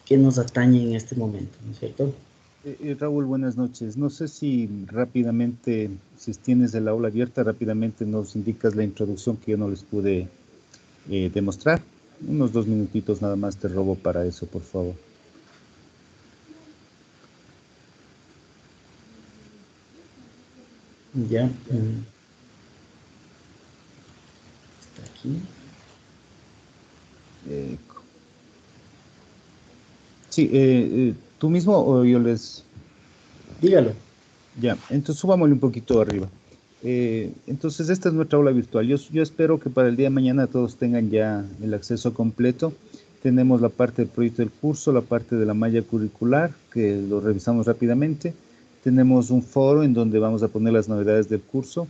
que nos atañe en este momento, ¿no es cierto? Raúl, buenas noches. No sé si rápidamente, si tienes el aula abierta, rápidamente nos indicas la introducción que yo no les pude demostrar. Unos 2 minutitos nada más te robo para eso, por favor. Ya, está aquí. Eh, sí, ¿tú mismo o yo les...? Dígalo. Ya, entonces subámosle un poquito arriba. Entonces, esta es nuestra aula virtual. Yo espero que para el día de mañana todos tengan ya el acceso completo. Tenemos la parte del proyecto del curso, la parte de la malla curricular, que lo revisamos rápidamente. Tenemos un foro en donde vamos a poner las novedades del curso.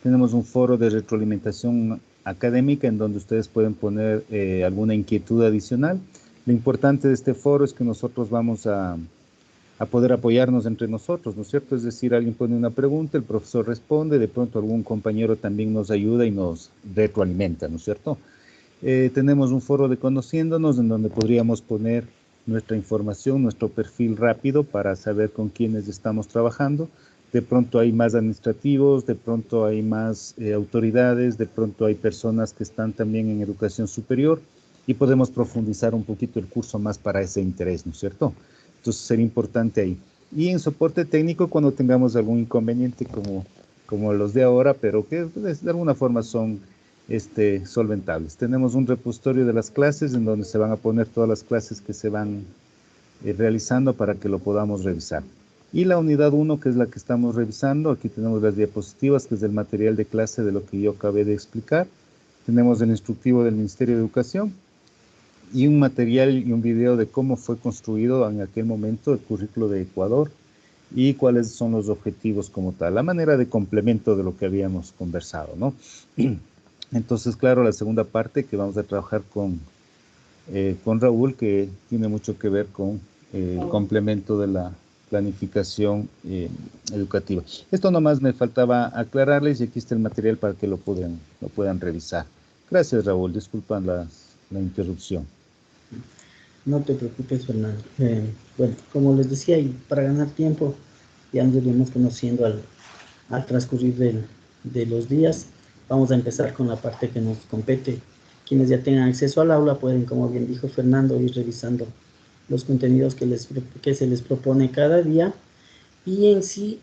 Tenemos un foro de retroalimentación académica en donde ustedes pueden poner alguna inquietud adicional. Lo importante de este foro es que nosotros vamos a poder apoyarnos entre nosotros, ¿no es cierto? Es decir, alguien pone una pregunta, el profesor responde, de pronto algún compañero también nos ayuda y nos retroalimenta, ¿no es cierto? Tenemos un foro de conociéndonos en donde podríamos poner nuestra información, nuestro perfil rápido para saber con quiénes estamos trabajando. De pronto hay más administrativos, de pronto hay más autoridades, de pronto hay personas que están también en educación superior y podemos profundizar un poquito el curso más para ese interés, ¿no es cierto? Entonces sería importante ahí. Y en soporte técnico cuando tengamos algún inconveniente como los de ahora, pero que pues, de alguna forma son solventables. Tenemos un repositorio de las clases en donde se van a poner todas las clases que se van realizando para que lo podamos revisar. Y la unidad 1, que es la que estamos revisando, aquí tenemos las diapositivas, que es el material de clase de lo que yo acabé de explicar. Tenemos el instructivo del Ministerio de Educación y un material y un video de cómo fue construido en aquel momento el currículo de Ecuador y cuáles son los objetivos como tal, la manera de complemento de lo que habíamos conversado, ¿no? Entonces, claro, la segunda parte que vamos a trabajar con Raúl, que tiene mucho que ver con el complemento de la planificación educativa. Esto nomás me faltaba aclararles y aquí está el material para que lo puedan revisar. Gracias, Raúl. Disculpan la interrupción. No te preocupes, Fernando. Bueno, como les decía, y para ganar tiempo, ya nos iremos conociendo al transcurrir de los días. Vamos a empezar con la parte que nos compete. Quienes ya tengan acceso al aula pueden, como bien dijo Fernando, ir revisando los contenidos que se les propone cada día. Y en sí,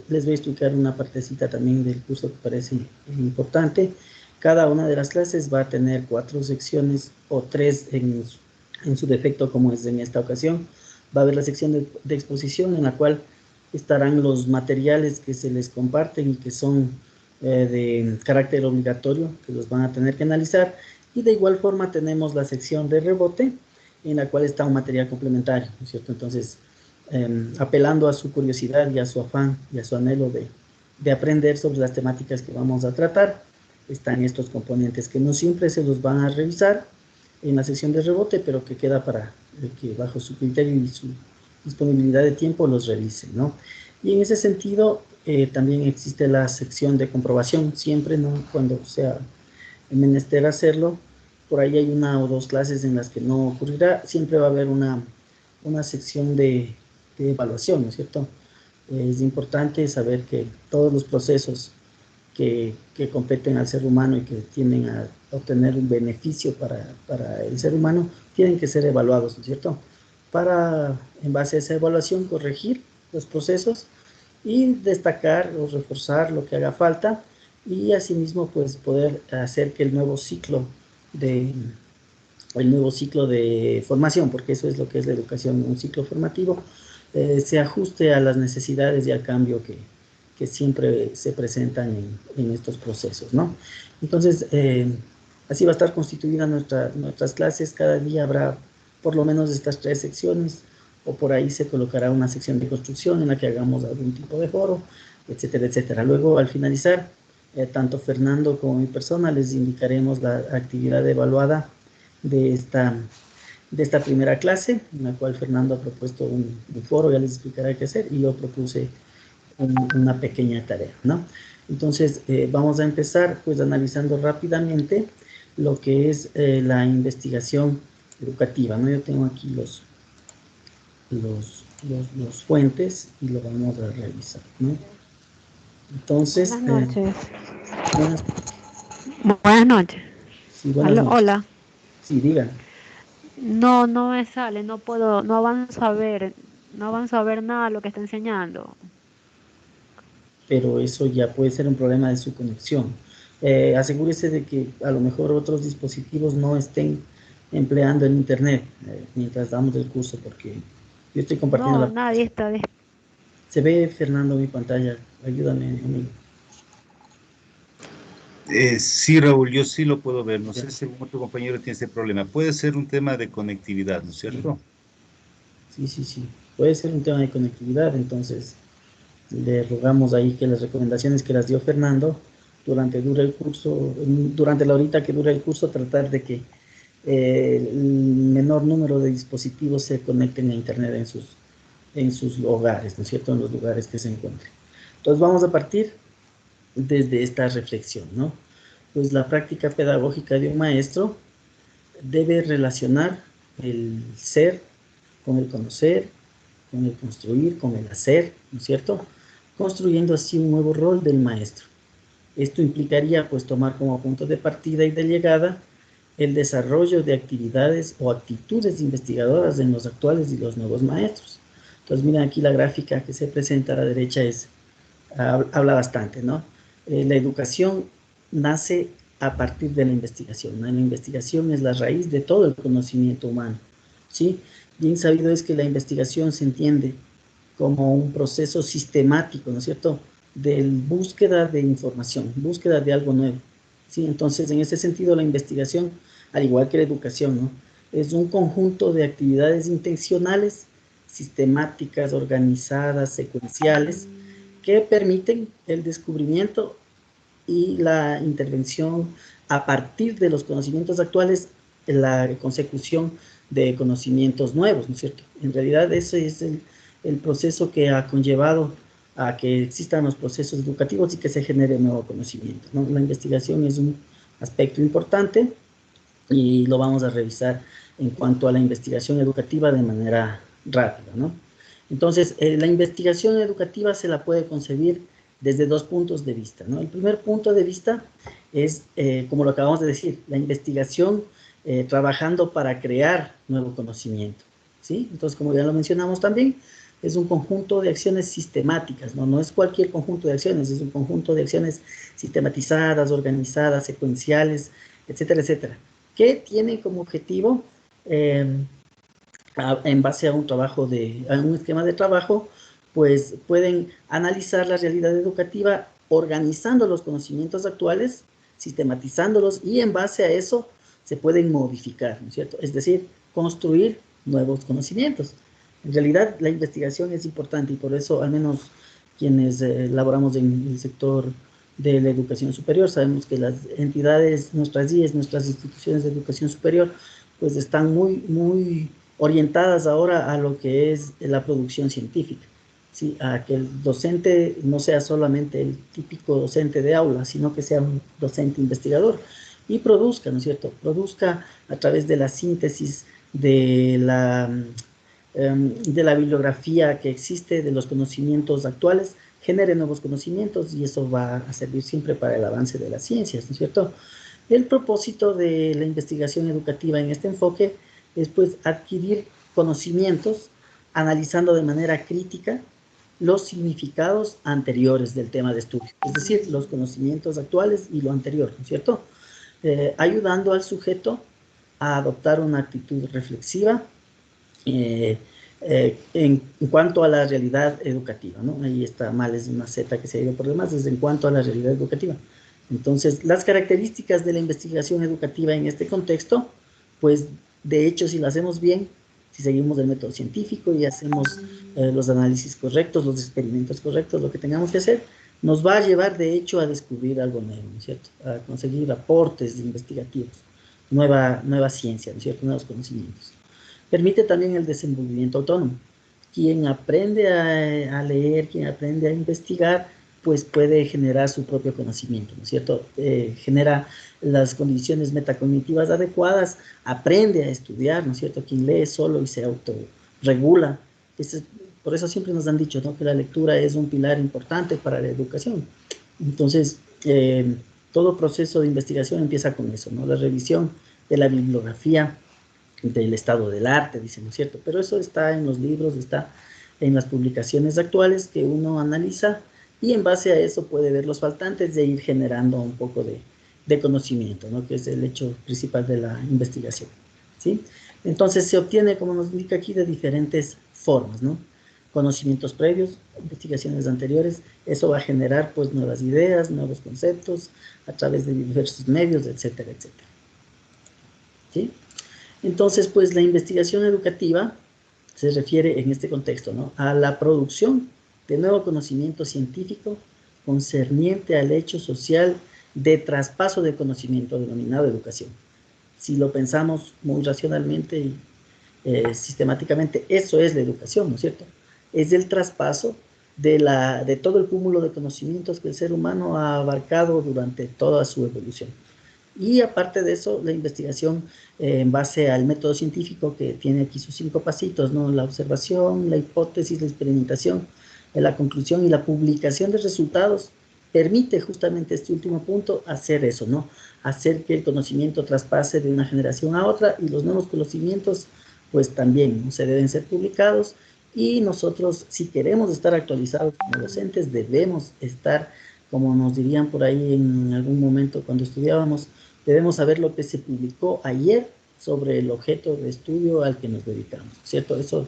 les voy a explicar una partecita también del curso que parece importante. Cada una de las clases va a tener 4 secciones o 3 en su defecto, como es en esta ocasión. Va a haber la sección de exposición en la cual estarán los materiales que se les comparten y que son de carácter obligatorio, que los van a tener que analizar. Y de igual forma tenemos la sección de rebote, en la cual está un material complementario, ¿no es cierto? Entonces, apelando a su curiosidad y a su afán y a su anhelo de aprender sobre las temáticas que vamos a tratar, están estos componentes que no siempre se los van a revisar en la sesión de rebote, pero que queda para que bajo su criterio y su disponibilidad de tiempo los revise, ¿no? Y en ese sentido, también existe la sección de comprobación, siempre, ¿no? Cuando sea menester hacerlo, por ahí hay una o dos clases en las que no ocurrirá, siempre va a haber una sección de evaluación, ¿no es cierto? Es importante saber que todos los procesos que competen al ser humano y que tienden a obtener un beneficio para el ser humano, tienen que ser evaluados, ¿no es cierto? Para, en base a esa evaluación, corregir los procesos y destacar o reforzar lo que haga falta y asimismo pues poder hacer que de, el nuevo ciclo de formación, porque eso es lo que es la educación, un ciclo formativo, se ajuste a las necesidades y al cambio que siempre se presentan en estos procesos, ¿no? Entonces, así va a estar constituida nuestras clases, cada día habrá por lo menos estas 3 secciones, o por ahí se colocará una sección de construcción en la que hagamos algún tipo de foro, etcétera, etcétera. Luego, al finalizar, tanto Fernando como mi persona les indicaremos la actividad evaluada de esta primera clase, en la cual Fernando ha propuesto un foro, ya les explicará qué hacer, y yo propuse una pequeña tarea, ¿no? Entonces, vamos a empezar pues analizando rápidamente lo que es la investigación educativa, ¿no? Yo tengo aquí los fuentes y lo vamos a revisar, ¿no? Entonces, Buenas noches. buenas, Buenas noches. sí, buenas Aló, noches. hola. Sí, digan, No, no me sale, no puedo, no avanzo a ver nada de lo que está enseñando. pero eso ya puede ser un problema de su conexión. Asegúrese de que a lo mejor otros dispositivos no estén empleando el internet mientras damos el curso, porque yo estoy compartiendo No, la... nadie está. Se ve, Fernando, mi pantalla. Ayúdame, amigo. Sí, Raúl, yo sí lo puedo ver. No Ya. sé si algún otro compañero tiene ese problema. Puede ser un tema de conectividad, ¿no es Sí, cierto? sí, sí, sí. Puede ser un tema de conectividad, entonces le rogamos ahí que las recomendaciones que las dio Fernando dura el curso, durante la horita que dura el curso, tratar de que el menor número de dispositivos se conecten a internet en sus hogares, ¿no es cierto? En los lugares que se encuentren. Entonces vamos a partir desde esta reflexión, ¿no? Pues la práctica pedagógica de un maestro debe relacionar el ser con el conocer, con el construir, con el hacer, ¿no es cierto? Construyendo así un nuevo rol del maestro. Esto implicaría pues tomar como punto de partida y de llegada el desarrollo de actividades o actitudes investigadoras en los actuales y los nuevos maestros. Entonces miren aquí la gráfica que se presenta a la derecha habla bastante, ¿no? La educación nace a partir de la investigación, ¿no? La investigación es la raíz de todo el conocimiento humano, ¿sí? Bien sabido es que la investigación se entiende como un proceso sistemático, ¿no es cierto?, de búsqueda de información, búsqueda de algo nuevo, ¿sí? Entonces, en ese sentido, la investigación, al igual que la educación, ¿no?, es un conjunto de actividades intencionales, sistemáticas, organizadas, secuenciales, que permiten el descubrimiento y la intervención a partir de los conocimientos actuales, la consecución de conocimientos nuevos, ¿no es cierto? En realidad ese es el proceso que ha conllevado a que existan los procesos educativos y que se genere nuevo conocimiento, ¿no? La investigación es un aspecto importante y lo vamos a revisar en cuanto a la investigación educativa de manera rápida, ¿no? Entonces, la investigación educativa se la puede concebir desde dos puntos de vista, ¿no? El primer punto de vista es, como lo acabamos de decir, la investigación trabajando para crear nuevo conocimiento, ¿sí? Entonces, como ya lo mencionamos también, es un conjunto de acciones sistemáticas, ¿no? No es cualquier conjunto de acciones, es un conjunto de acciones sistematizadas, organizadas, secuenciales, etcétera, etcétera, que tienen como objetivo, en base a un trabajo a un esquema de trabajo, pues pueden analizar la realidad educativa organizando los conocimientos actuales, sistematizándolos y en base a eso se pueden modificar, ¿no es cierto? Es decir, construir nuevos conocimientos. En realidad la investigación es importante y por eso al menos quienes laboramos en el sector de la educación superior, sabemos que las entidades, nuestras IES, nuestras instituciones de educación superior, pues están muy orientadas ahora a lo que es la producción científica, ¿sí? A que el docente no sea solamente el típico docente de aula, sino que sea un docente investigador y produzca, ¿no es cierto? Produzca a través de la síntesis de la bibliografía que existe, de los conocimientos actuales, genere nuevos conocimientos y eso va a servir siempre para el avance de las ciencias, ¿no es cierto? El propósito de la investigación educativa en este enfoque es pues adquirir conocimientos analizando de manera crítica los significados anteriores del tema de estudio, es decir, los conocimientos actuales y lo anterior, ¿no es cierto? Ayudando al sujeto a adoptar una actitud reflexiva eh, en cuanto a la realidad educativa, ¿no? Ahí está mal, es una Z que se ha ido por demás, es en cuanto a la realidad educativa. Entonces, las características de la investigación educativa en este contexto, pues de hecho, si lo hacemos bien, si seguimos el método científico y hacemos los análisis correctos, los experimentos correctos, lo que tengamos que hacer, nos va a llevar de hecho a descubrir algo nuevo, ¿no es cierto? A conseguir aportes investigativos, nueva ciencia, ¿no es cierto? Nuevos conocimientos. Permite también el desenvolvimiento autónomo. Quien aprende a leer, quien aprende a investigar, pues puede generar su propio conocimiento, ¿no es cierto? Genera las condiciones metacognitivas adecuadas, aprende a estudiar, ¿no es cierto? Quien lee solo y se autorregula, Por eso siempre nos han dicho, ¿no?, que la lectura es un pilar importante para la educación. Entonces, todo proceso de investigación empieza con eso, ¿no? La revisión de la bibliografía, del estado del arte, dicen, ¿no es cierto? Pero eso está en los libros, está en las publicaciones actuales que uno analiza y en base a eso puede ver los faltantes de ir generando un poco de conocimiento, ¿no?, que es el hecho principal de la investigación, ¿sí? Entonces se obtiene, como nos indica aquí, de diferentes formas, ¿no? Conocimientos previos, investigaciones anteriores, eso va a generar pues nuevas ideas, nuevos conceptos a través de diversos medios, etcétera, etcétera, ¿sí? Entonces, pues la investigación educativa se refiere en este contexto, ¿no?, a la producción de nuevo conocimiento científico concerniente al hecho social de traspaso de conocimiento denominado educación. Si lo pensamos muy racionalmente y sistemáticamente, eso es la educación, ¿no es cierto? Es el traspaso de todo el cúmulo de conocimientos que el ser humano ha abarcado durante toda su evolución. Y aparte de eso, la investigación en base al método científico que tiene aquí sus 5 pasitos, ¿no? La observación, la hipótesis, la experimentación, la conclusión y la publicación de resultados, permite justamente este último punto hacer eso, ¿no? Hacer que el conocimiento traspase de una generación a otra y los nuevos conocimientos pues también, ¿no?, se deben ser publicados y nosotros, si queremos estar actualizados como docentes, debemos estar, como nos dirían por ahí en algún momento cuando estudiábamos, debemos saber lo que se publicó ayer sobre el objeto de estudio al que nos dedicamos, ¿cierto? Eso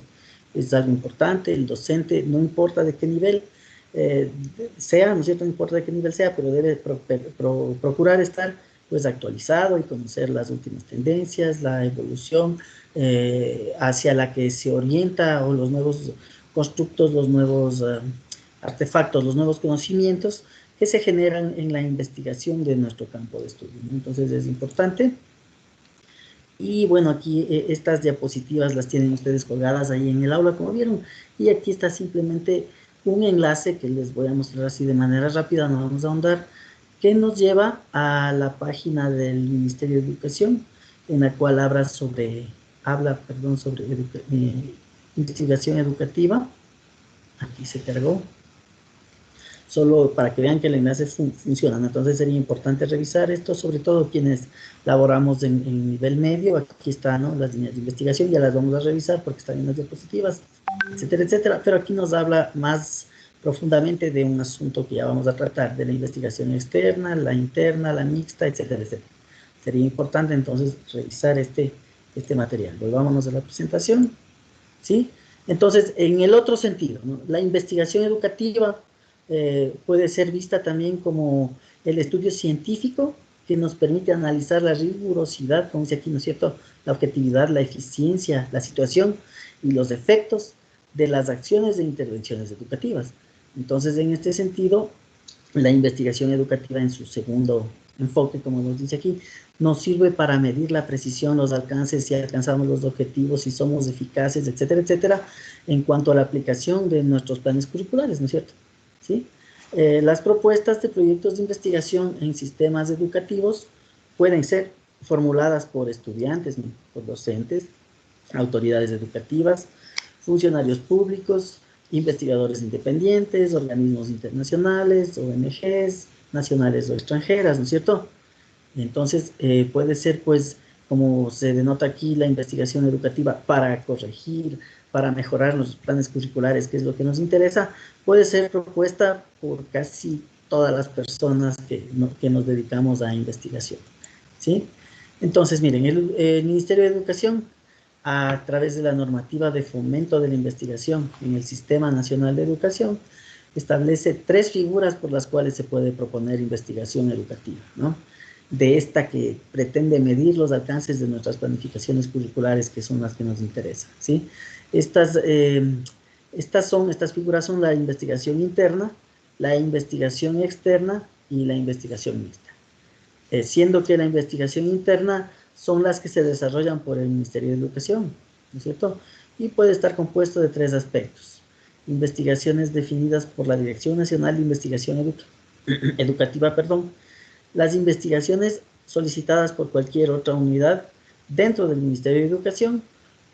es algo importante. El docente, no importa de qué nivel sea, ¿no es cierto?, no importa de qué nivel sea, pero debe procurar estar pues actualizado y conocer las últimas tendencias, la evolución hacia la que se orienta, o los nuevos constructos, los nuevos artefactos, los nuevos conocimientos que se generan en la investigación de nuestro campo de estudio, ¿no? Entonces es importante. Y bueno, aquí estas diapositivas las tienen ustedes colgadas ahí en el aula, como vieron, y aquí está simplemente un enlace que les voy a mostrar así de manera rápida, no vamos a ahondar, que nos lleva a la página del Ministerio de Educación, en la cual habla sobre investigación educativa. Aquí se cargó, solo para que vean que el enlace funciona. Entonces sería importante revisar esto, sobre todo quienes laboramos en nivel medio. Aquí están, ¿no?, las líneas de investigación, ya las vamos a revisar porque están en las diapositivas, etcétera, etcétera. Pero aquí nos habla más profundamente de un asunto que ya vamos a tratar, de la investigación externa, la interna, la mixta, etcétera, etcétera. Sería importante entonces revisar este material. Volvámonos a la presentación, ¿sí? Entonces, en el otro sentido, ¿no?, la investigación educativa puede ser vista también como el estudio científico que nos permite analizar la rigurosidad, como dice aquí, ¿no es cierto?, la objetividad, la eficiencia, la situación y los efectos de las acciones e intervenciones educativas. Entonces, en este sentido, la investigación educativa en su segundo enfoque, como nos dice aquí, nos sirve para medir la precisión, los alcances, si alcanzamos los objetivos, si somos eficaces, etcétera, etcétera, en cuanto a la aplicación de nuestros planes curriculares, ¿no es cierto? ¿Sí? Las propuestas de proyectos de investigación en sistemas educativos pueden ser formuladas por estudiantes, ¿no?, por docentes, autoridades educativas, funcionarios públicos, investigadores independientes, organismos internacionales, ONGs, nacionales o extranjeras, ¿no es cierto? Entonces, puede ser, pues, como se denota aquí, la investigación educativa para corregir, para mejorar los planes curriculares, que es lo que nos interesa, puede ser propuesta por casi todas las personas que nos dedicamos a investigación, ¿sí? Entonces, miren, el Ministerio de Educación, a través de la normativa de fomento de la investigación en el Sistema Nacional de Educación, establece 3 figuras por las cuales se puede proponer investigación educativa, ¿no? De esta que pretende medir los alcances de nuestras planificaciones curriculares, que son las que nos interesan, ¿sí? Estas figuras son la investigación interna, la investigación externa y la investigación mixta. Siendo que la investigación interna son las que se desarrollan por el Ministerio de Educación, ¿no es cierto? Y puede estar compuesto de 3 aspectos. Investigaciones definidas por la Dirección Nacional de Investigación Educativa, las investigaciones solicitadas por cualquier otra unidad dentro del Ministerio de Educación,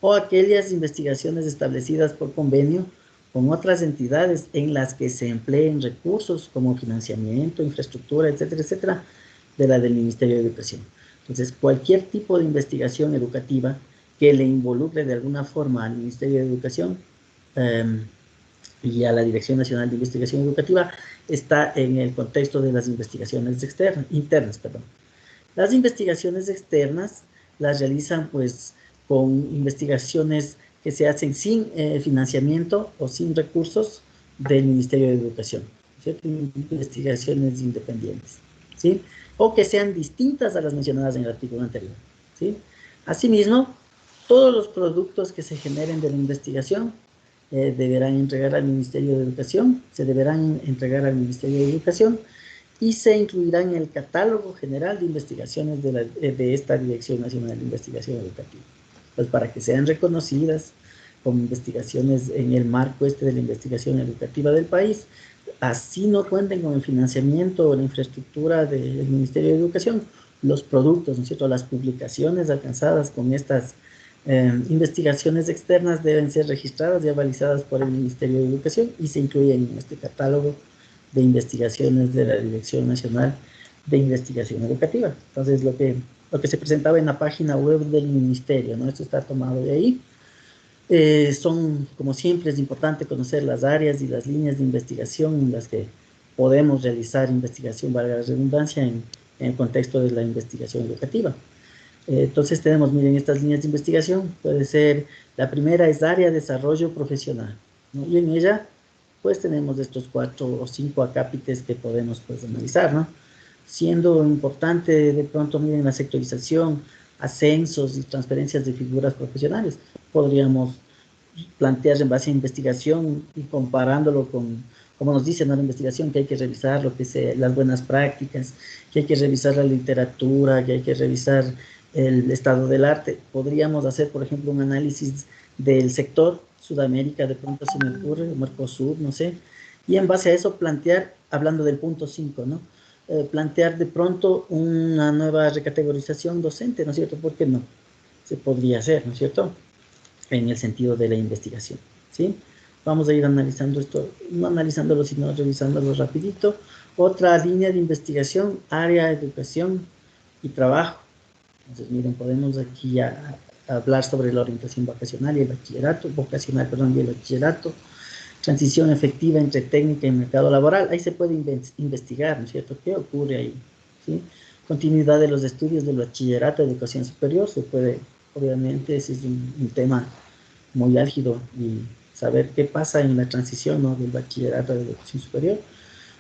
o aquellas investigaciones establecidas por convenio con otras entidades en las que se empleen recursos como financiamiento, infraestructura, etcétera, etcétera, de la del Ministerio de Educación. Entonces, cualquier tipo de investigación educativa que le involucre de alguna forma al Ministerio de Educación y a la Dirección Nacional de Investigación Educativa está en el contexto de las investigaciones internas. Las investigaciones externas las realizan pues con investigaciones que se hacen sin financiamiento o sin recursos del Ministerio de Educación, ¿cierto? Investigaciones independientes, ¿sí? O que sean distintas a las mencionadas en el artículo anterior, ¿sí? Asimismo, todos los productos que se generen de la investigación deberán entregar al Ministerio de Educación, se deberán entregar al Ministerio de Educación y se incluirá en el catálogo general de investigaciones de esta Dirección Nacional de Investigación Educativa, pues para que sean reconocidas como investigaciones en el marco de la investigación educativa del país, así no cuenten con el financiamiento o la infraestructura del Ministerio de Educación, los productos, ¿no es cierto?, las publicaciones alcanzadas con estas investigaciones externas deben ser registradas y avalizadas por el Ministerio de Educación y se incluyen en este catálogo de investigaciones de la Dirección Nacional de Investigación Educativa. Entonces, lo que se presentaba en la página web del Ministerio, ¿no? Esto está tomado de ahí. Son, como siempre, es importante conocer las áreas y las líneas de investigación en las que podemos realizar investigación, valga la redundancia, en el contexto de la investigación educativa. Entonces tenemos, miren, estas líneas de investigación. Puede ser, la primera es área de desarrollo profesional, ¿no? Y en ella pues tenemos estos 4 o 5 acápites que podemos pues analizar, ¿no? Siendo importante de pronto, miren, la sectorización, ascensos y transferencias de figuras profesionales. Podríamos plantear en base a investigación y comparándolo con, como nos dice, ¿no?, la investigación, que hay que revisar lo que sea, las buenas prácticas, que hay que revisar la literatura, que hay que revisar el estado del arte. Podríamos hacer, por ejemplo, un análisis del sector Sudamérica, de pronto se me ocurre, Mercosur, no sé, y en base a eso plantear, hablando del punto 5, ¿no?, plantear de pronto una nueva recategorización docente, ¿no es cierto? ¿Por qué no? Se podría hacer, ¿no es cierto?, en el sentido de la investigación, ¿sí? Vamos a ir analizando esto, no analizándolo, sino revisándolo rapidito. Otra línea de investigación, área de educación y trabajo. Entonces, miren, podemos aquí ya hablar sobre la orientación vocacional y el bachillerato, y el bachillerato, transición efectiva entre técnica y mercado laboral. Ahí se puede investigar, ¿no es cierto?, qué ocurre ahí, ¿sí? Continuidad de los estudios del bachillerato, educación superior, se puede, obviamente, ese es un tema muy álgido, y saber qué pasa en la transición, ¿no?, del bachillerato a la educación superior,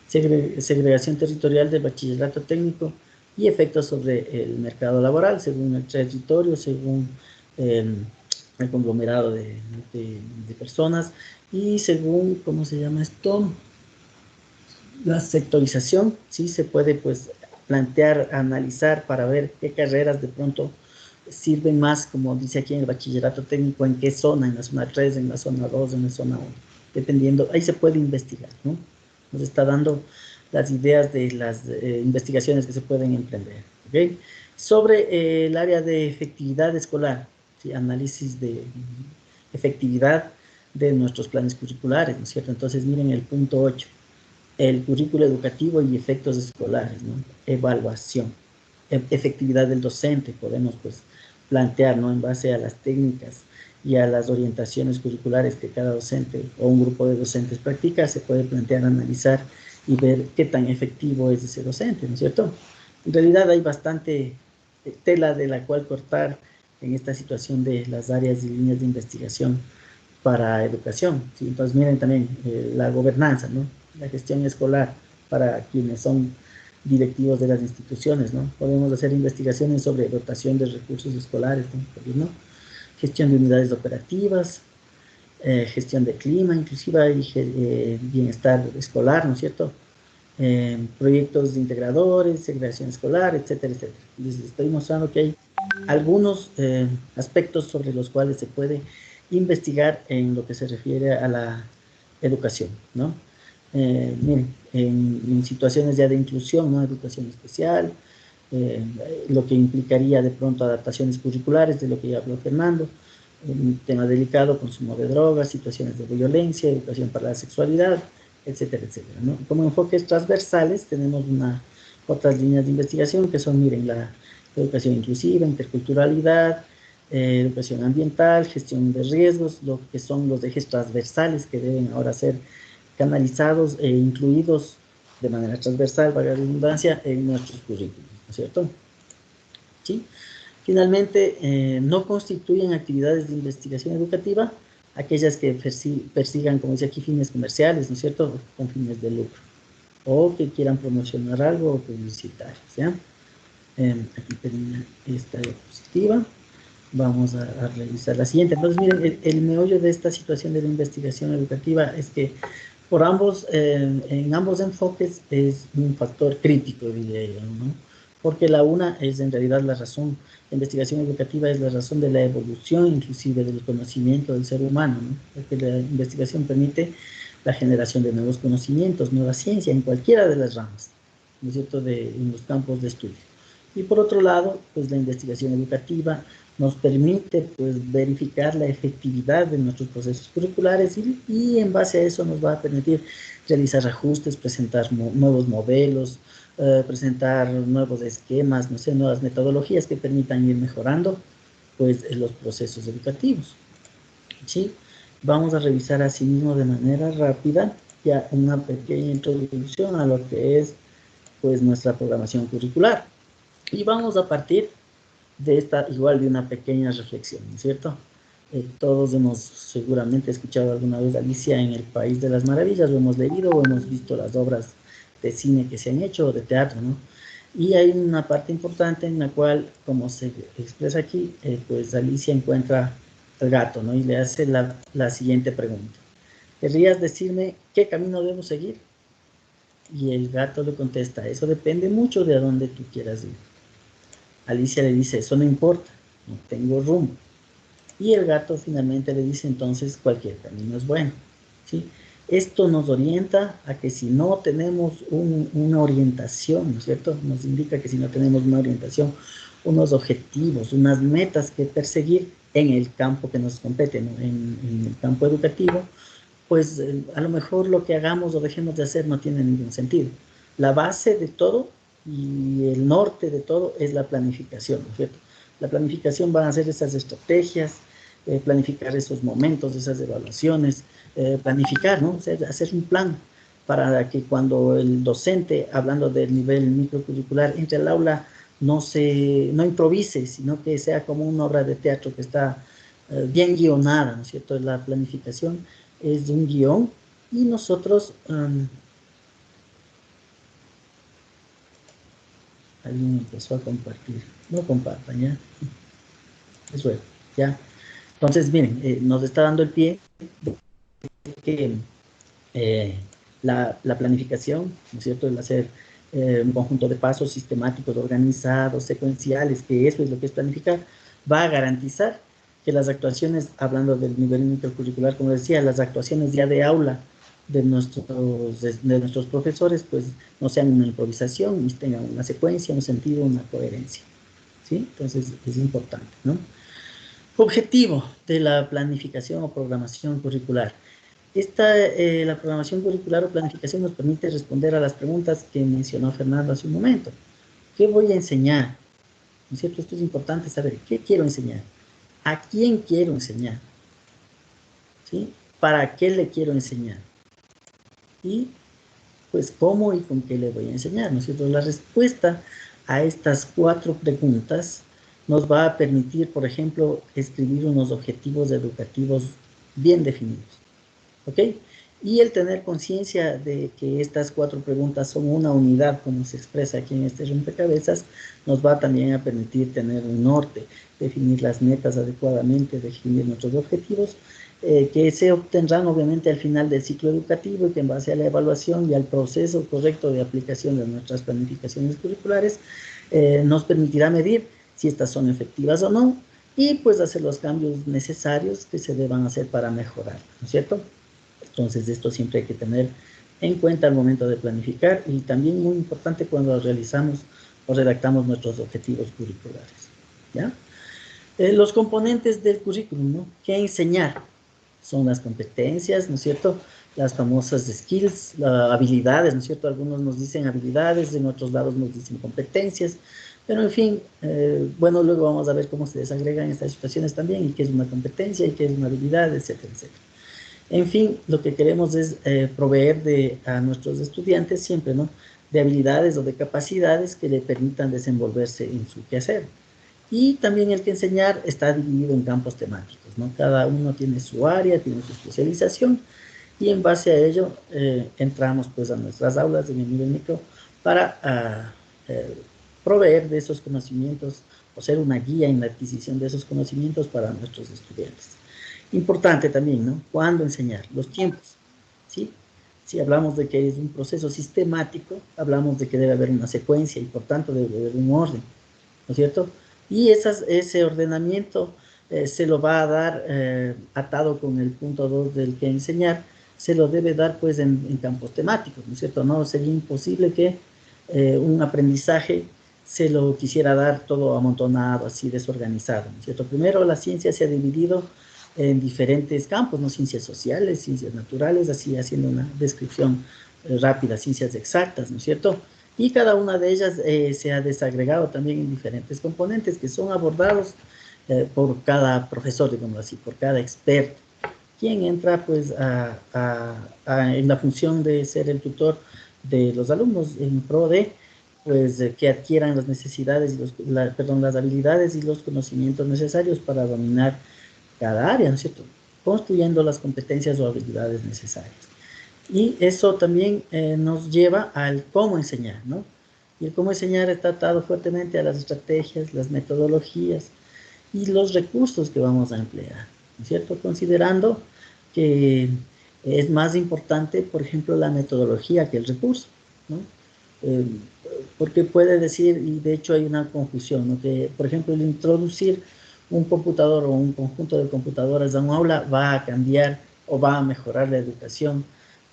segregación territorial del bachillerato técnico y efectos sobre el mercado laboral, según el territorio, según el conglomerado de personas, y según, ¿cómo se llama esto?, la sectorización, ¿sí? Se puede pues plantear, analizar para ver qué carreras de pronto sirven más, como dice aquí en el bachillerato técnico, en qué zona, en la zona 3, en la zona 2, en la zona 1, dependiendo, ahí se puede investigar, ¿no? Nos está dando las ideas de las investigaciones que se pueden emprender, ¿ok? Sobre el área de efectividad escolar, ¿sí? Análisis de efectividad de nuestros planes curriculares, ¿no es cierto? Entonces, miren el punto 8, el currículo educativo y efectos escolares, ¿no? Evaluación, efectividad del docente, podemos pues plantear, ¿no?, en base a las técnicas y a las orientaciones curriculares que cada docente o un grupo de docentes practica, se puede plantear, analizar y ver qué tan efectivo es ese docente, ¿no es cierto? En realidad hay bastante tela de la cual cortar en esta situación de las áreas y líneas de investigación para educación, ¿sí? Entonces miren también la gobernanza, ¿no?, la gestión escolar para quienes son directivos de las instituciones, ¿no? Podemos hacer investigaciones sobre dotación de recursos escolares, ¿no? Gestión de unidades operativas, gestión de clima, inclusive bienestar escolar, ¿no es cierto? Proyectos integradores, segregación escolar, etcétera, etcétera. Les estoy mostrando que hay algunos aspectos sobre los cuales se puede investigar en lo que se refiere a la educación, ¿no? Miren, en situaciones ya de inclusión, ¿no?, educación especial, lo que implicaría de pronto adaptaciones curriculares, de lo que ya habló Fernando, un tema delicado, consumo de drogas, situaciones de violencia, educación para la sexualidad, etcétera, etcétera, ¿no? Como enfoques transversales tenemos otras líneas de investigación que son, miren, la educación inclusiva, interculturalidad, educación ambiental, gestión de riesgos, lo que son los ejes transversales que deben ahora ser canalizados e incluidos de manera transversal, valga la redundancia, en nuestros currículos, ¿no es cierto? ¿Sí? Finalmente, no constituyen actividades de investigación educativa aquellas que persigan, como dice aquí, fines comerciales, ¿no es cierto?, con fines de lucro, o que quieran promocionar algo o publicitar, ¿sí? Aquí termina esta diapositiva. Vamos a revisar la siguiente. Entonces, miren, el meollo de esta situación de la investigación educativa es que en ambos enfoques es un factor crítico, diría yo, ¿no? Porque la una es en realidad la razón, la investigación educativa es la razón de la evolución, inclusive del conocimiento del ser humano, ¿no? Porque la investigación permite la generación de nuevos conocimientos, nueva ciencia, en cualquiera de las ramas, ¿no es cierto?, en los campos de estudio. Y por otro lado, pues la investigación educativa nos permite, pues, verificar la efectividad de nuestros procesos curriculares y en base a eso nos va a permitir realizar ajustes, presentar nuevos modelos, presentar nuevos esquemas, no sé, nuevas metodologías que permitan ir mejorando, pues, los procesos educativos, ¿sí? Vamos a revisar asimismo de manera rápida ya una pequeña introducción a lo que es, pues, nuestra programación curricular. Y vamos a partir de una pequeña reflexión, ¿no es cierto? Todos hemos seguramente escuchado alguna vez Alicia en el País de las Maravillas, lo hemos leído o hemos visto las obras de cine que se han hecho o de teatro, ¿no? Y hay una parte importante en la cual, como se expresa aquí, pues Alicia encuentra al gato, ¿no? Y le hace la siguiente pregunta. ¿Querrías decirme qué camino debo seguir? Y el gato le contesta, eso depende mucho de a dónde tú quieras ir. Alicia le dice, eso no importa, no tengo rumbo. Y el gato finalmente le dice, entonces cualquier camino es bueno, ¿sí? Esto nos orienta a que si no tenemos una orientación, ¿no es cierto? Nos indica que si no tenemos una orientación, unos objetivos, unas metas que perseguir en el campo que nos compete, ¿no? En el campo educativo, pues a lo mejor lo que hagamos o dejemos de hacer no tiene ningún sentido. La base de todo y el norte de todo es la planificación, ¿no es cierto? La planificación van a ser esas estrategias, planificar esos momentos, esas evaluaciones, planificar, ¿no? O sea, hacer un plan para que cuando el docente, hablando del nivel microcurricular, entre al aula, no improvise, sino que sea como una obra de teatro que está bien guionada, ¿no es cierto? La planificación es de un guión y nosotros... alguien empezó a compartir. No compartan, ¿ya? Eso es, ¿ya? Entonces, miren, nos está dando el pie de que la planificación, ¿no es cierto?, el hacer un conjunto de pasos sistemáticos, organizados, secuenciales, que eso es lo que es planificar, va a garantizar que las actuaciones, hablando del nivel intercurricular, como decía, las actuaciones ya de aula de nuestros profesores, pues no sean una improvisación y tengan una secuencia, un sentido, una coherencia, ¿sí? Entonces es importante, ¿no? Objetivo de la planificación o programación curricular. La programación curricular o planificación nos permite responder a las preguntas que mencionó Fernando hace un momento. ¿Qué voy a enseñar? ¿No es cierto? Esto es importante saber. ¿Qué quiero enseñar? ¿A quién quiero enseñar? ¿Sí? ¿Para qué le quiero enseñar? Y, pues, ¿cómo y con qué le voy a enseñar? ¿No es cierto? La respuesta a estas 4 preguntas nos va a permitir, por ejemplo, escribir unos objetivos educativos bien definidos. ¿Ok? Y el tener conciencia de que estas 4 preguntas son una unidad, como se expresa aquí en este rompecabezas, nos va también a permitir tener un norte, definir las metas adecuadamente, definir nuestros objetivos, que se obtendrán obviamente al final del ciclo educativo y que en base a la evaluación y al proceso correcto de aplicación de nuestras planificaciones curriculares, nos permitirá medir si estas son efectivas o no, y pues hacer los cambios necesarios que se deban hacer para mejorar, ¿no es cierto? Entonces, esto siempre hay que tener en cuenta al momento de planificar y también muy importante cuando realizamos o redactamos nuestros objetivos curriculares, ¿ya? Los componentes del currículum, ¿no? ¿Qué enseñar? Son las competencias, ¿no es cierto? Las famosas skills, habilidades, ¿no es cierto? Algunos nos dicen habilidades, en otros lados nos dicen competencias, pero en fin, bueno, luego vamos a ver cómo se desagregan estas situaciones también, y qué es una competencia, y qué es una habilidad, etcétera, etcétera. En fin, lo que queremos es proveer a nuestros estudiantes siempre, ¿no? De habilidades o de capacidades que le permitan desenvolverse en su quehacer. Y también el que enseñar está dividido en campos temáticos, ¿no? Cada uno tiene su área, tiene su especialización, y en base a ello entramos pues a nuestras aulas en el nivel micro para proveer de esos conocimientos o ser una guía en la adquisición de esos conocimientos para nuestros estudiantes. Importante también, ¿no? ¿Cuándo enseñar? Los tiempos, ¿sí? Si hablamos de que es un proceso sistemático, hablamos de que debe haber una secuencia y por tanto debe haber un orden, ¿no es cierto? Y ese ordenamiento se lo va a dar atado con el punto 2 del que enseñar, se lo debe dar pues en campos temáticos, ¿no es cierto? No sería imposible que un aprendizaje se lo quisiera dar todo amontonado, así desorganizado, ¿no es cierto? Primero, la ciencia se ha dividido en diferentes campos, ¿no? Ciencias sociales, ciencias naturales, así haciendo una descripción rápida, ciencias exactas, ¿no es cierto? Y cada una de ellas se ha desagregado también en diferentes componentes que son abordados por cada profesor, digamos así, por cada experto, quien entra pues en la función de ser el tutor de los alumnos en pro de pues que adquieran las necesidades y las habilidades y los conocimientos necesarios para dominar cada área, ¿no es cierto? Construyendo las competencias o habilidades necesarias. Y eso también nos lleva al cómo enseñar, ¿no? Y el cómo enseñar está atado fuertemente a las estrategias, las metodologías y los recursos que vamos a emplear, ¿no es cierto? Considerando que es más importante, por ejemplo, la metodología que el recurso, ¿no? Eh, Porque puede decir, y de hecho hay una confusión, ¿no? Que, por ejemplo, el introducir un computador o un conjunto de computadoras a un aula va a cambiar o va a mejorar la educación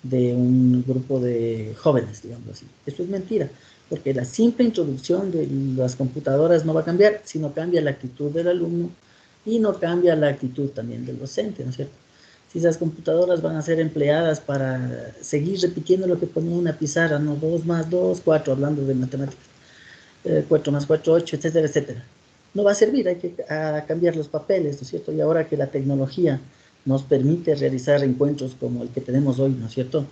de un grupo de jóvenes, digamos así. Eso es mentira, porque la simple introducción de las computadoras no va a cambiar, sino cambia la actitud del alumno y no cambia la actitud también del docente, ¿no es cierto? Si esas computadoras van a ser empleadas para seguir repitiendo lo que ponía en una pizarra, ¿no? 2 más 2, 4, hablando de matemáticas, 4 más 4, 8, etcétera, etcétera. No va a servir, hay que cambiar los papeles, ¿no es cierto? Y ahora que la tecnología nos permite realizar encuentros como el que tenemos hoy, ¿no es cierto?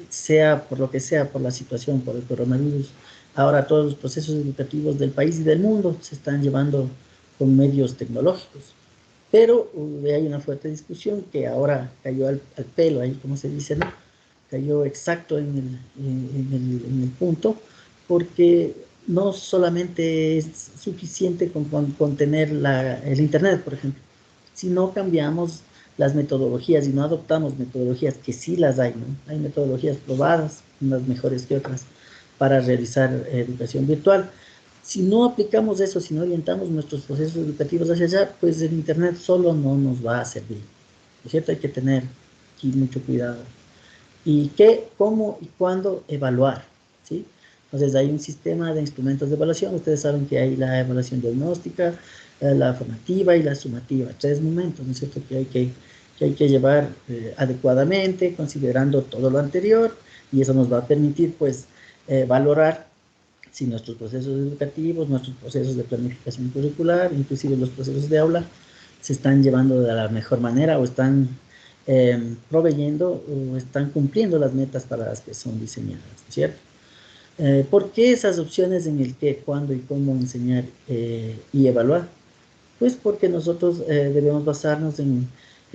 Sea por lo que sea, por la situación, por el coronavirus, ahora todos los procesos educativos del país y del mundo se están llevando con medios tecnológicos. Pero hay una fuerte discusión que ahora cayó al pelo, ahí como se dice, ¿no? Cayó exacto en el punto, porque no solamente es suficiente con tener el Internet, por ejemplo, si no cambiamos las metodologías y no adoptamos metodologías que sí las hay, ¿no? Hay metodologías probadas, unas mejores que otras, para realizar educación virtual. Si no aplicamos eso, si no orientamos nuestros procesos educativos hacia allá, pues el Internet solo no nos va a servir, ¿no es cierto? Hay que tener aquí mucho cuidado. ¿Y qué, cómo y cuándo evaluar? ¿Sí? Entonces hay un sistema de instrumentos de evaluación. Ustedes saben que hay la evaluación diagnóstica, la formativa y la sumativa. 3 momentos, ¿no es cierto? Que hay que llevar adecuadamente, considerando todo lo anterior, y eso nos va a permitir, pues, valorar si nuestros procesos educativos, nuestros procesos de planificación curricular, inclusive los procesos de aula, se están llevando de la mejor manera o están proveyendo o están cumpliendo las metas para las que son diseñadas, ¿cierto? ¿Por qué esas opciones en el qué, cuándo y cómo enseñar y evaluar? Pues porque nosotros debemos basarnos en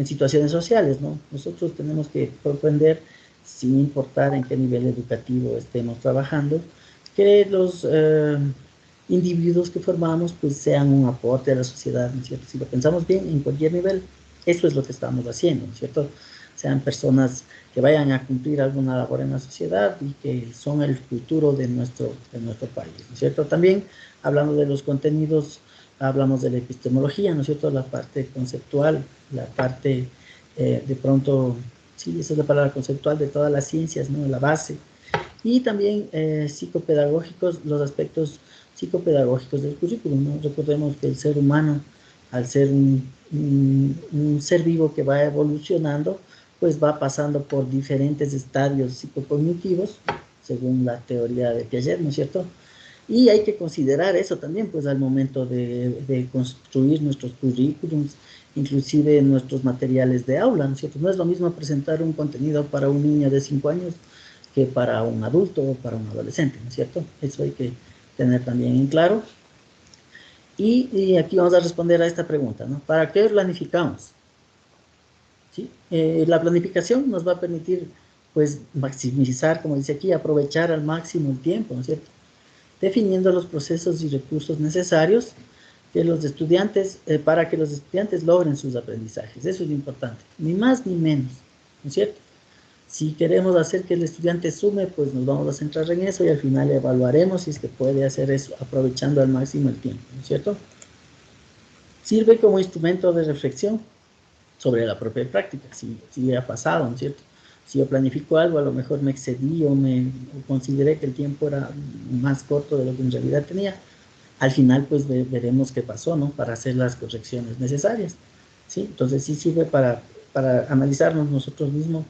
situaciones sociales, ¿no? Nosotros tenemos que propender, sin importar en qué nivel educativo estemos trabajando, que los individuos que formamos pues sean un aporte a la sociedad, ¿no es cierto? Si lo pensamos bien, en cualquier nivel, eso es lo que estamos haciendo, ¿no es cierto? Sean personas que vayan a cumplir alguna labor en la sociedad y que son el futuro de nuestro país, ¿no es cierto? También, hablando de los contenidos, hablamos de la epistemología, ¿no es cierto? La parte conceptual, la parte de pronto, sí, esa es la palabra conceptual de todas las ciencias, ¿no? La base. Y también psicopedagógicos, los aspectos psicopedagógicos del currículum, ¿no? Recordemos que el ser humano al ser un ser vivo que va evolucionando, pues va pasando por diferentes estadios psicocognitivos, según la teoría de Piaget, ¿no es cierto? Y hay que considerar eso también, pues al momento de construir nuestros currículums, inclusive nuestros materiales de aula, ¿no es cierto? No es lo mismo presentar un contenido para un niño de 5 años que para un adulto o para un adolescente, ¿no es cierto? Eso hay que tener también en claro. Y aquí vamos a responder a esta pregunta, ¿no? ¿Para qué planificamos? ¿Sí? La planificación nos va a permitir, pues, maximizar, como dice aquí, aprovechar al máximo el tiempo, ¿no es cierto? Definiendo los procesos y recursos necesarios para que los estudiantes logren sus aprendizajes. Eso es importante, ni más ni menos, ¿no es cierto? Si queremos hacer que el estudiante sume, pues nos vamos a centrar en eso y al final evaluaremos si es que puede hacer eso aprovechando al máximo el tiempo, ¿no es cierto? Sirve como instrumento de reflexión sobre la propia práctica, si ha pasado, ¿no es cierto? Si yo planifico algo, a lo mejor me excedí o consideré que el tiempo era más corto de lo que en realidad tenía. Al final, pues veremos qué pasó, ¿no? Para hacer las correcciones necesarias, ¿sí? Entonces, sí sirve para analizarnos nosotros mismos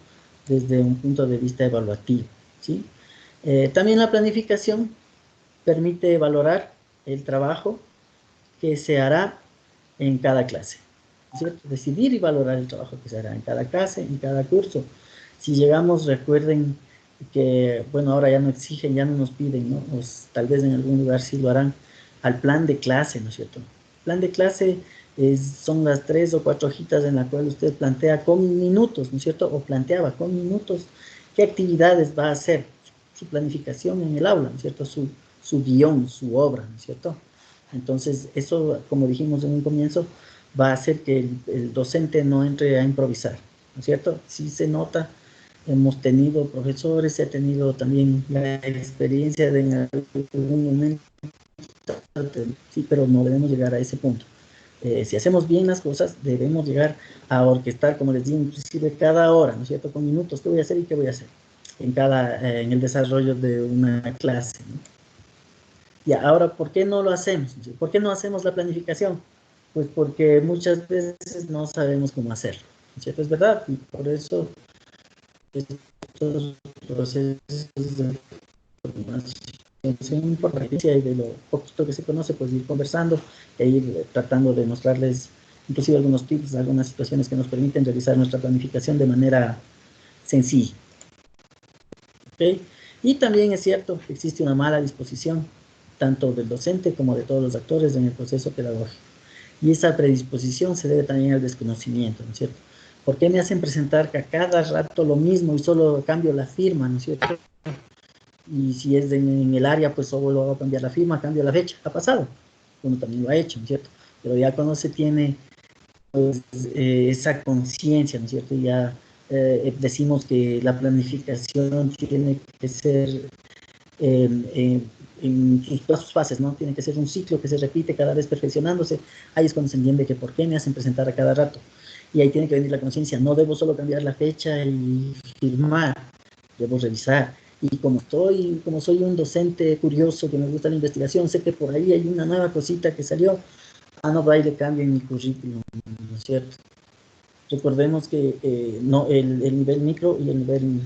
desde un punto de vista evaluativo, ¿sí? También la planificación permite valorar el trabajo que se hará en cada clase, ¿cierto? Decidir y valorar el trabajo que se hará en cada clase, en cada curso. Si llegamos, recuerden que, bueno, ahora ya no exigen, ya no nos piden, ¿no? Pues, tal vez en algún lugar sí lo harán, al plan de clase, ¿no es cierto? Plan de clase son las 3 o 4 hojitas en la cual usted plantea con minutos, ¿no es cierto? O planteaba con minutos qué actividades va a hacer, su planificación en el aula, ¿no es cierto? Su guión, su obra, ¿no es cierto? Entonces, eso, como dijimos en un comienzo, va a hacer que el docente no entre a improvisar, ¿no es cierto? Sí se nota, hemos tenido profesores, he tenido también la experiencia de en algún momento, sí, pero no debemos llegar a ese punto. Si hacemos bien las cosas, debemos llegar a orquestar, como les digo, inclusive cada hora, ¿no es cierto? Con minutos, ¿qué voy a hacer y qué voy a hacer? En el desarrollo de una clase, ¿no? Y ahora, ¿por qué no lo hacemos? ¿Por qué no hacemos la planificación? Pues porque muchas veces no sabemos cómo hacerlo, ¿no es cierto? Es verdad, y por eso estos procesos de formación por la experiencia y de lo poquito que se conoce, pues ir conversando e ir tratando de mostrarles inclusive algunos tips, algunas situaciones que nos permiten realizar nuestra planificación de manera sencilla. ¿Okay? Y también es cierto que existe una mala disposición, tanto del docente como de todos los actores en el proceso pedagógico. Y esa predisposición se debe también al desconocimiento, ¿no es cierto? ¿Por qué me hacen presentar a cada rato lo mismo y solo cambio la firma, ¿no es cierto? Y si es en el área, pues solo hago cambiar la firma, cambio la fecha. Ha pasado, uno también lo ha hecho, ¿no es cierto? Pero ya cuando se tiene pues, esa conciencia, ¿no es cierto? Ya decimos que la planificación tiene que ser en todas sus fases, ¿no? Tiene que ser un ciclo que se repite cada vez perfeccionándose. Ahí es cuando se entiende que por qué me hacen presentar a cada rato. Y ahí tiene que venir la conciencia, no debo solo cambiar la fecha y firmar, debo revisar. Y como soy un docente curioso que me gusta la investigación, sé que por ahí hay una nueva cosita que salió, no, va y le cambio en mi currículum, ¿no es cierto? Recordemos que no, el nivel micro y el nivel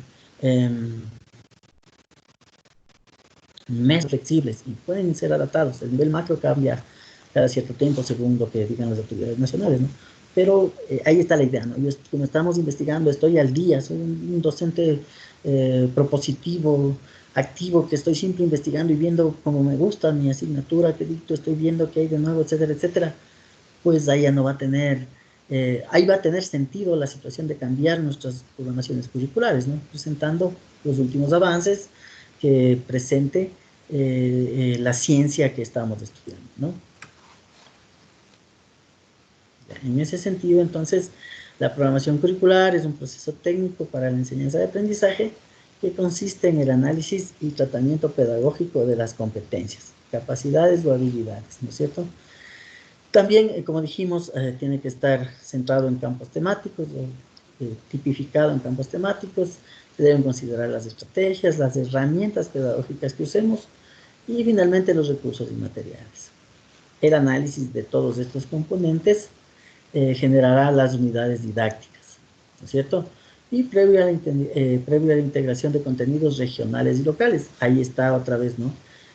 mes flexibles y pueden ser adaptados. El nivel macro cambia cada cierto tiempo según lo que digan las autoridades nacionales, ¿no? Pero ahí está la idea, ¿no? Yo, como estamos investigando, estoy al día, soy un docente propositivo, activo, que estoy siempre investigando y viendo cómo me gusta mi asignatura, que dicto, estoy viendo qué hay de nuevo, etcétera, etcétera. Pues ahí ya no va a tener, ahí va a tener sentido la situación de cambiar nuestras programaciones curriculares, ¿no? Presentando los últimos avances que presente la ciencia que estamos estudiando, ¿no? En ese sentido, entonces, la programación curricular es un proceso técnico para la enseñanza de aprendizaje que consiste en el análisis y tratamiento pedagógico de las competencias, capacidades o habilidades, ¿no es cierto? También, como dijimos, tiene que estar centrado en campos temáticos, tipificado en campos temáticos. Se deben considerar las estrategias, las herramientas pedagógicas que usemos y finalmente los recursos y materiales. el análisis de todos estos componentes generará las unidades didácticas, ¿no es cierto? Y previo a la integración de contenidos regionales y locales, ahí está otra vez, ¿no?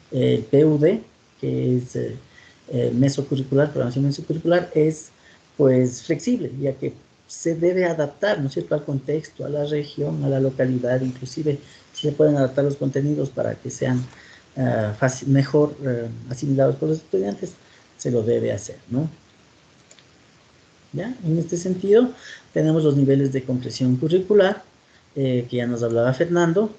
PUD, que es mesocurricular, programación mesocurricular, es pues flexible, ya que se debe adaptar, ¿no es cierto?, al contexto, a la región, a la localidad, inclusive se pueden adaptar los contenidos para que sean mejor asimilados por los estudiantes, se lo debe hacer, ¿no? ¿Ya? En este sentido, tenemos los niveles de comprensión curricular, que ya nos hablaba Fernando.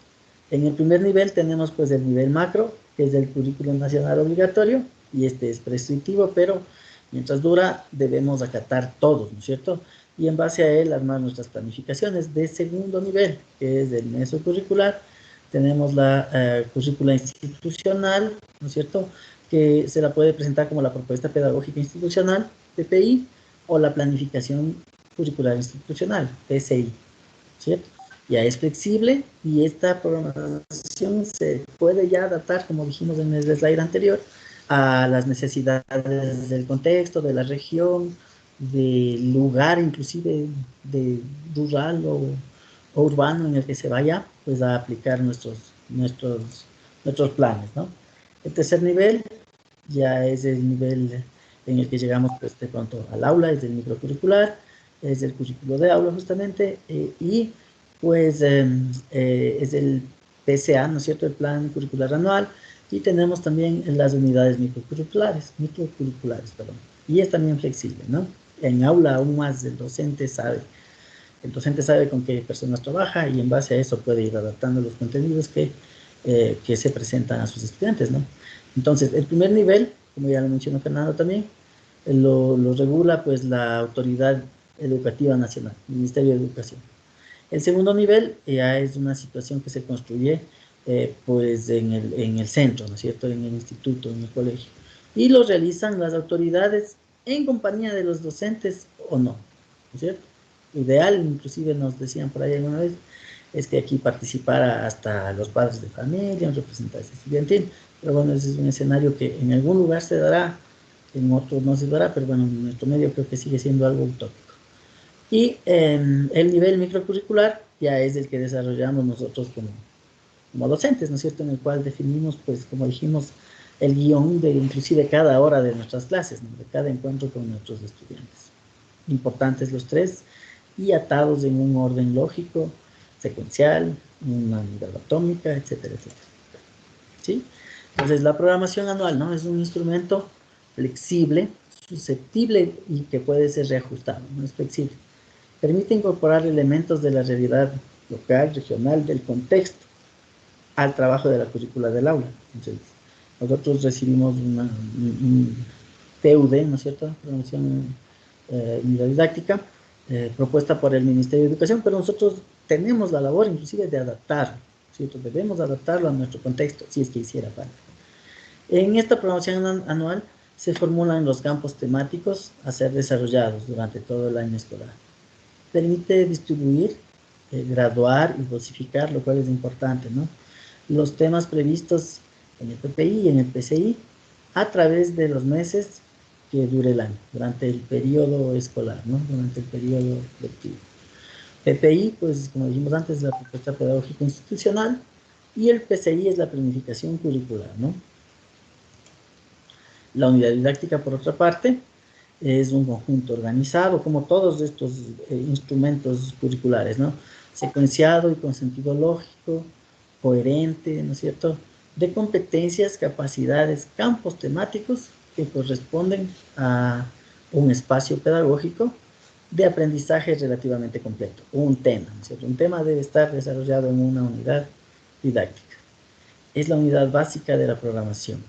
En el primer nivel tenemos pues el nivel macro, que es el currículum nacional obligatorio, y este es prescriptivo, pero mientras dura debemos acatar todos, ¿no es cierto? Y en base a él armar nuestras planificaciones. De segundo nivel, que es el mesocurricular, tenemos la currícula institucional, ¿no es cierto?, que se la puede presentar como la propuesta pedagógica institucional, PPI, o la planificación curricular institucional, PCI, ¿cierto? Ya es flexible y esta programación se puede ya adaptar, como dijimos en el slide anterior, a las necesidades del contexto, de la región, del lugar, inclusive de rural o urbano en el que se vaya, pues a aplicar nuestros planes, ¿no? El tercer nivel ya es el nivel en el que llegamos pues de pronto al aula, es el microcurricular, es el currículo de aula justamente, y pues es el PCA, ¿no es cierto?, el plan curricular anual, y tenemos también las unidades microcurriculares, perdón, y es también flexible, ¿no? En aula aún más el docente sabe con qué personas trabaja y en base a eso puede ir adaptando los contenidos que se presentan a sus estudiantes, ¿no? Entonces, el primer nivel, como ya lo mencionó Fernando también, lo regula pues la Autoridad Educativa Nacional, el Ministerio de Educación. El segundo nivel ya es una situación que se construye pues en el centro, ¿no es cierto?, en el instituto, en el colegio. Y lo realizan las autoridades en compañía de los docentes o no, ¿no es cierto? Ideal, inclusive nos decían por ahí alguna vez, es que aquí participara hasta los padres de familia, un representante estudiantil, pero bueno, ese es un escenario que en algún lugar se dará, en otro no se dará, pero bueno, en nuestro medio creo que sigue siendo algo utópico. Y el nivel microcurricular ya es el que desarrollamos nosotros como docentes, ¿no es cierto?, en el cual definimos, pues como dijimos, el guión de inclusive cada hora de nuestras clases, ¿no?, de cada encuentro con nuestros estudiantes. Importantes los tres y atados en un orden lógico, secuencial, una unidad atómica, etcétera, etcétera. ¿Sí? Entonces, la programación anual, ¿no?, es un instrumento flexible, susceptible y que puede ser reajustado, ¿no? Es flexible. Permite incorporar elementos de la realidad local, regional, del contexto, al trabajo de la currícula del aula. Entonces, nosotros recibimos un PUD, ¿no es cierto?, programación unidad didáctica, propuesta por el Ministerio de Educación, pero nosotros tenemos la labor inclusive de adaptarlo, ¿cierto? Debemos adaptarlo a nuestro contexto, si es que hiciera falta. En esta programación anual se formulan los campos temáticos a ser desarrollados durante todo el año escolar. Permite distribuir, graduar y dosificar, lo cual es importante, ¿no?, los temas previstos en el PPI y en el PCI a través de los meses que dure el año, durante el periodo escolar, ¿no?, durante el periodo lectivo. PPI, pues como dijimos antes, es la propuesta pedagógica institucional y el PCI es la planificación curricular, ¿no? La unidad didáctica, por otra parte, es un conjunto organizado, como todos estos instrumentos curriculares, ¿no?, secuenciado y con sentido lógico, coherente, ¿no es cierto?, de competencias, capacidades, campos temáticos que corresponden a un espacio pedagógico de aprendizaje relativamente completo, un tema, ¿no es cierto? Un tema debe estar desarrollado en una unidad didáctica. Es la unidad básica de la programación.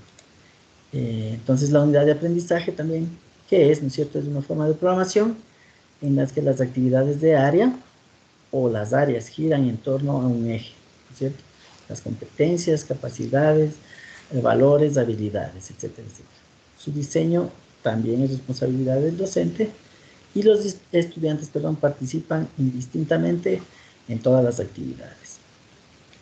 Entonces, la unidad de aprendizaje también, ¿qué es? ¿No es cierto? Es una forma de programación en las que las actividades de área o las áreas giran en torno a un eje, ¿no es cierto? Las competencias, capacidades, valores, habilidades, etcétera, etcétera. Su diseño también es responsabilidad del docente y los estudiantes, participan indistintamente en todas las actividades.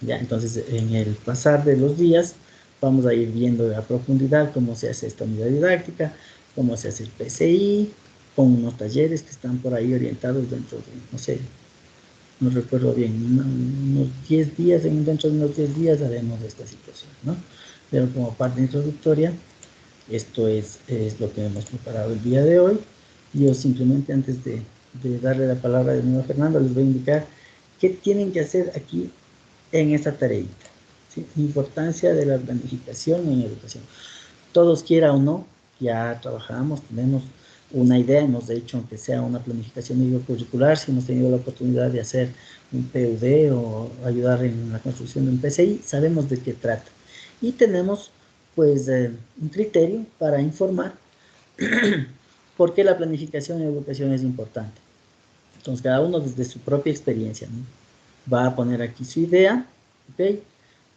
Ya, entonces, en el pasar de los días, vamos a ir viendo a profundidad cómo se hace esta unidad didáctica, cómo se hace el PCI, con unos talleres que están por ahí orientados dentro de, no sé, no recuerdo bien, unos 10 días, dentro de unos 10 días haremos esta situación, ¿no? Pero como parte introductoria, esto es lo que hemos preparado el día de hoy. Yo simplemente antes de darle la palabra de nuevo a Fernando, les voy a indicar qué tienen que hacer aquí en esta tareita, ¿sí? Importancia de la planificación en educación. Todos, quiera o no, ya trabajamos, tenemos una idea, hemos hecho, aunque sea una planificación curricular, si hemos tenido la oportunidad de hacer un PUD o ayudar en la construcción de un PCI, sabemos de qué trata. Y tenemos, pues, un criterio para informar por qué la planificación en educación es importante. Entonces, cada uno desde su propia experiencia, ¿no? Va a poner aquí su idea, ¿ok?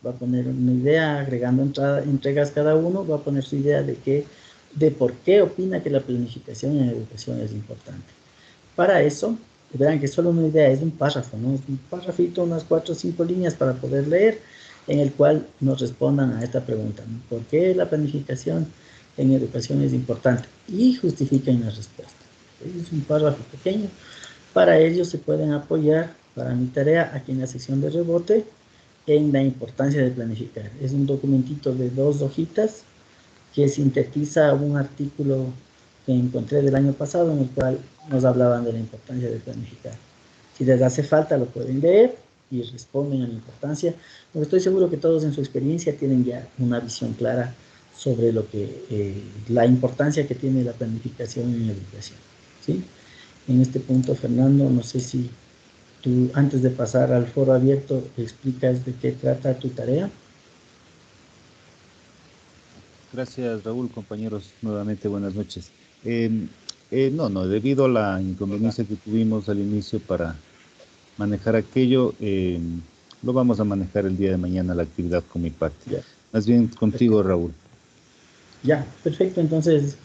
Va a poner una idea agregando entregas cada uno, va a poner su idea de por qué opina que la planificación en educación es importante. Para eso, verán que solo una idea es un párrafo, ¿no? Es un párrafito, unas 4 o 5 líneas para poder leer, en el cual nos respondan a esta pregunta, ¿no? ¿Por qué la planificación en educación es importante? Y justifiquen la respuesta. Es un párrafo pequeño. Para ello se pueden apoyar, para mi tarea, aquí en la sección de rebote, en la importancia de planificar. Es un documentito de 2 hojitas que sintetiza un artículo que encontré del año pasado en el cual nos hablaban de la importancia de planificar. Si les hace falta lo pueden leer y responden a la importancia, porque estoy seguro que todos en su experiencia tienen ya una visión clara sobre lo que, la importancia que tiene la planificación en educación, ¿sí? En este punto, Fernando, no sé si tú, antes de pasar al foro abierto, explicas de qué trata tu tarea. Gracias, Raúl, compañeros, nuevamente buenas noches. No, debido a la inconveniencia que tuvimos al inicio para manejar aquello, lo vamos a manejar el día de mañana la actividad con mi parte. Ya. Más bien contigo, Raúl. Ya, perfecto. Entonces,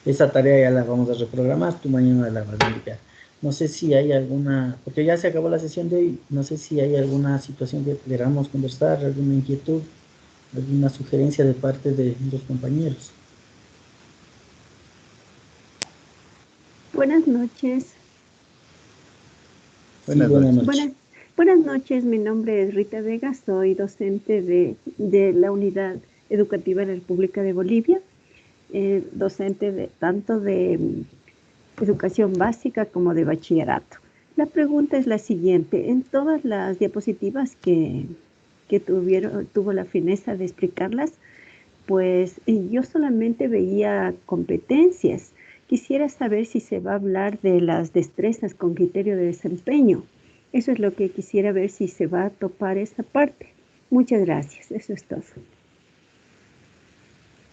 esa tarea ya la vamos a reprogramar. Tú mañana la vas a indicar. No sé si hay alguna, porque ya se acabó la sesión de hoy, no sé si hay alguna situación que queramos conversar, alguna inquietud, alguna sugerencia de parte de los compañeros. Buenas noches. Sí, buenas noches. Buenas noches, mi nombre es Rita Vega, soy docente de la Unidad Educativa de la República de Bolivia, docente tanto de educación básica como de bachillerato. La pregunta es la siguiente: en todas las diapositivas que tuvo la fineza de explicarlas, pues yo solamente veía competencias. Quisiera saber si se va a hablar de las destrezas con criterio de desempeño. Eso es lo que quisiera ver, si se va a topar esa parte. Muchas gracias, eso es todo.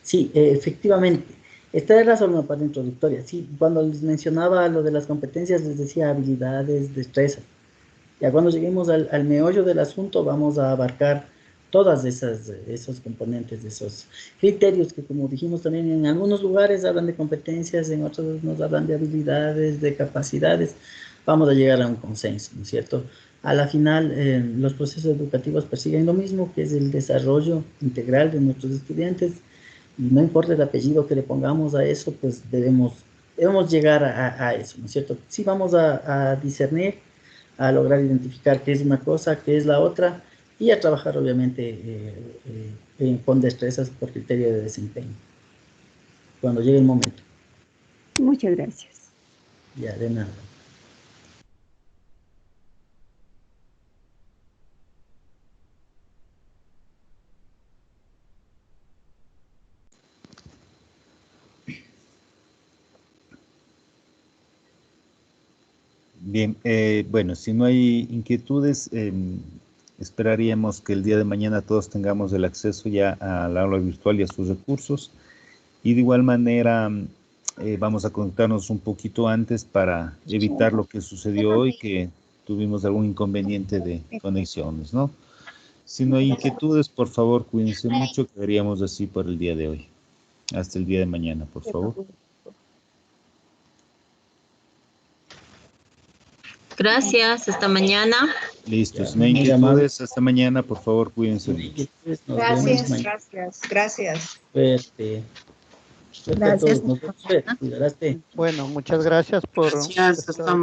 Sí, efectivamente. Esta era solo una parte introductoria. Sí, cuando les mencionaba lo de las competencias, les decía habilidades, destrezas. Ya cuando lleguemos al meollo del asunto, vamos a abarcar todas esos componentes, esos criterios que, como dijimos también, en algunos lugares hablan de competencias, en otros nos hablan de habilidades, de capacidades. Vamos a llegar a un consenso, ¿no es cierto? A la final, los procesos educativos persiguen lo mismo, que es el desarrollo integral de nuestros estudiantes, y no importa el apellido que le pongamos a eso, pues debemos llegar a eso, ¿no es cierto? Sí vamos a discernir, a lograr identificar qué es una cosa, qué es la otra, y a trabajar obviamente con destrezas por criterio de desempeño, cuando llegue el momento. Muchas gracias. Ya, de nada. Bien, bueno, si no hay inquietudes, esperaríamos que el día de mañana todos tengamos el acceso ya al aula virtual y a sus recursos. Y de igual manera, vamos a conectarnos un poquito antes para evitar lo que sucedió hoy, que tuvimos algún inconveniente de conexiones, ¿no? Si no hay inquietudes, por favor, cuídense mucho. Quedaríamos así por el día de hoy. Hasta el día de mañana, por favor. Gracias, hasta mañana. Listo, Ya, si no hay muy amable. inquietudes, hasta mañana, por favor, cuídense mucho. Nos vemos Gracias, mañana. gracias. Suerte. Suerte a Gracias. todos. Nos vemos. Cuidarás. Bueno, muchas gracias por Gracias, hasta estar